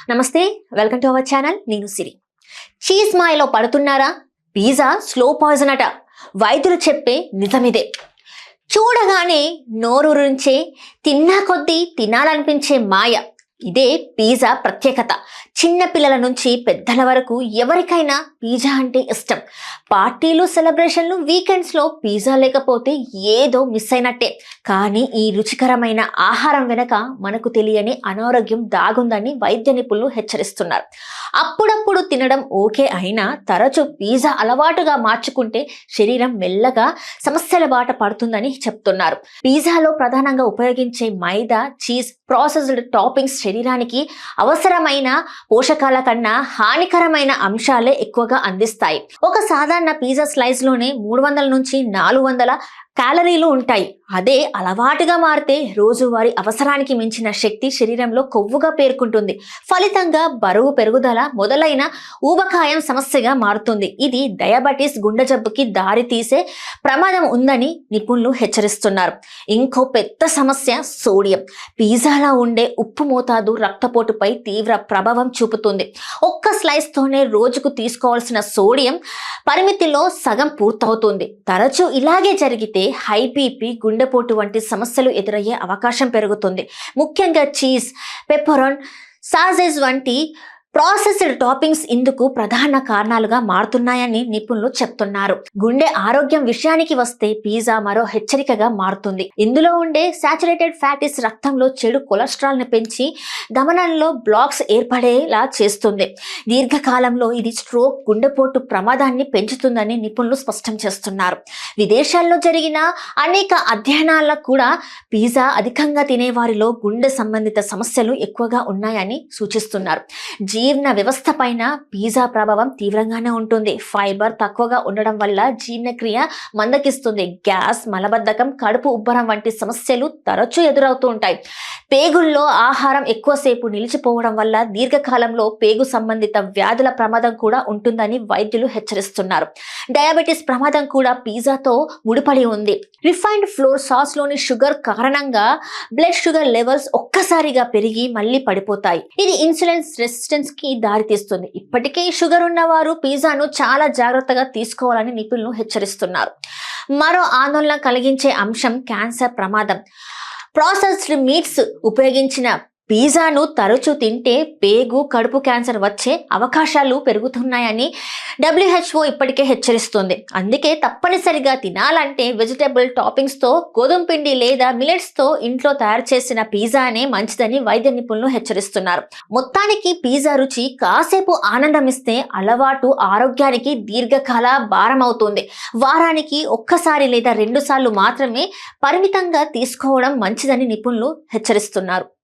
నమస్తే, welcome to our channel. నేను సిరి. Cheese మాయలో పడుతున్నారా? పిజ్జా స్లో పాయిజన్ అట. వైద్యులు చెప్పే నిజమిదే. చూడగానే నోరూరించే, తిన్నా కొద్దీ తినాలనిపించే మాయ. ఇదే పిజ్జా ప్రత్యేకత. చిన్న పిల్లల నుంచి పెద్దల వరకు ఎవరికైనా పిజ్జా అంటే ఇష్టం. పార్టీలు, సెలబ్రేషన్లు, వీకెండ్స్లో పిజ్జా లేకపోతే ఏదో మిస్ అయినట్టే. కానీ ఈ రుచికరమైన ఆహారం వెనక మనకు తెలియని అనారోగ్యం దాగుందని వైద్య నిపుణులు హెచ్చరిస్తున్నారు. అప్పుడప్పుడు తినడం ఓకే అయినా తరచూ పిజ్జా అలవాటుగా మార్చుకుంటే శరీరం మెల్లగా సమస్యల బాట పడుతుందని చెప్తున్నారు. పిజ్జాలో ప్రధానంగా ఉపయోగించే మైదా, చీజ్, ప్రాసెస్డ్ టాపింగ్స్ శరీరానికి అవసరమైన పోషకాల కన్నా హానికరమైన అంశాలే ఎక్కువగా అందిస్తాయి. ఒక సాధారణ పిజ్జా స్లైస్ లోనే 300 నుంచి 400 క్యాలరీలు ఉంటాయి. అదే అలవాటుగా మారితే రోజువారీ అవసరానికి మించిన శక్తి శరీరంలో కొవ్వుగా పేర్కొంటుంది. ఫలితంగా బరువు పెరుగుదల మొదలైన ఊబకాయం సమస్యగా మారుతుంది. ఇది డయాబెటీస్, గుండె జబ్బుకి దారి తీసే ప్రమాదం ఉందని నిపుణులు హెచ్చరిస్తున్నారు. ఇంకో పెద్ద సమస్య సోడియం. పిజ్జాలో ఉండే ఉప్పు మోతాదు రక్తపోటుపై తీవ్ర ప్రభావం చూపుతుంది. ఒక్క స్లైస్ తోనే రోజుకు తీసుకోవాల్సిన సోడియం పరిమితిలో సగం పూర్తవుతుంది. తరచూ ఇలాగే జరిగితే హై బీపీ, గుండెపోటు వంటి సమస్యలు ఎదురయ్యే అవకాశం పెరుగుతుంది. ముఖ్యంగా చీజ్, పెప్పరోన్, సాసేజ్ వంటి ప్రాసెస్డ్ టాపింగ్స్ ఇందుకు ప్రధాన కారణాలుగా మారుతున్నాయని నిపుణులు చెప్తున్నారు. గుండె ఆరోగ్యం విషయానికి వస్తే పిజ్జా మరో హెచ్చరికగా మారుతుంది. ఇందులో ఉండే సాచురేటెడ్ ఫ్యాటీస్ రక్తంలో చెడు కొలెస్ట్రాల్ ని పెంచి గమనంలో బ్లాక్స్ ఏర్పడేలా చేస్తుంది. దీర్ఘకాలంలో ఇది స్ట్రోక్, గుండెపోటు ప్రమాదాన్ని పెంచుతుందని నిపుణులు స్పష్టం చేస్తున్నారు. విదేశాల్లో జరిగిన అనేక అధ్యయనాల్లో కూడా పిజ్జా అధికంగా తినే వారిలో గుండె సంబంధిత సమస్యలు ఎక్కువగా ఉన్నాయని సూచిస్తున్నారు. జీర్ణ వ్యవస్థ పైన పిజ్జా ప్రభావం తీవ్రంగానే ఉంటుంది. ఫైబర్ తక్కువగా ఉండడం వల్ల జీర్ణక్రియ మందకిస్తుంది. గ్యాస్, మలబద్ధకం, కడుపు ఉబ్బరం వంటి సమస్యలు తరచూ ఎదురవుతూ ఉంటాయి. పేగుల్లో ఆహారం ఎక్కువసేపు నిలిచిపోవడం వల్ల దీర్ఘకాలంలో పేగు సంబంధిత వ్యాధుల ప్రమాదం కూడా ఉంటుందని వైద్యులు హెచ్చరిస్తున్నారు. డయాబెటీస్ ప్రమాదం కూడా పిజ్జాతో ముడిపడి ఉంది. రిఫైన్డ్ ఫ్లోర్ సాస్ లోని షుగర్ కారణంగా బ్లడ్ షుగర్ లెవెల్స్ ఒక్కసారిగా పెరిగి మళ్ళీ పడిపోతాయి. ఇది ఇన్సులిన్ రెసిస్టెన్స్ కి దారితీస్తుంది. ఇప్పటికే షుగర్ ఉన్నవారు పిజ్జాను చాలా జాగ్రత్తగా తీసుకోవాలని నిపుణులు హెచ్చరిస్తున్నారు. మరో ఆందోళన కలిగించే అంశం క్యాన్సర్ ప్రమాదం. ప్రాసెస్డ్ మీట్స్ ఉపయోగించిన పిజ్జాను తరచూ తింటే పేగు, కడుపు క్యాన్సర్ వచ్చే అవకాశాలు పెరుగుతున్నాయని WHO ఇప్పటికే హెచ్చరిస్తుంది. అందుకే తప్పనిసరిగా తినాలంటే వెజిటబుల్ టాపింగ్స్ తో, గోధుమ పిండి లేదా మిలెట్స్ తో ఇంట్లో తయారు చేసిన పిజ్జానే మంచిదని వైద్య నిపుణులు హెచ్చరిస్తున్నారు. మొత్తానికి పిజ్జా రుచి కాసేపు ఆనందమిస్తే అలవాటు ఆరోగ్యానికి దీర్ఘకాల భారం అవుతుంది. వారానికి ఒక్కసారి లేదా 2 సార్లు మాత్రమే పరిమితంగా తీసుకోవడం మంచిదని నిపుణులు హెచ్చరిస్తున్నారు.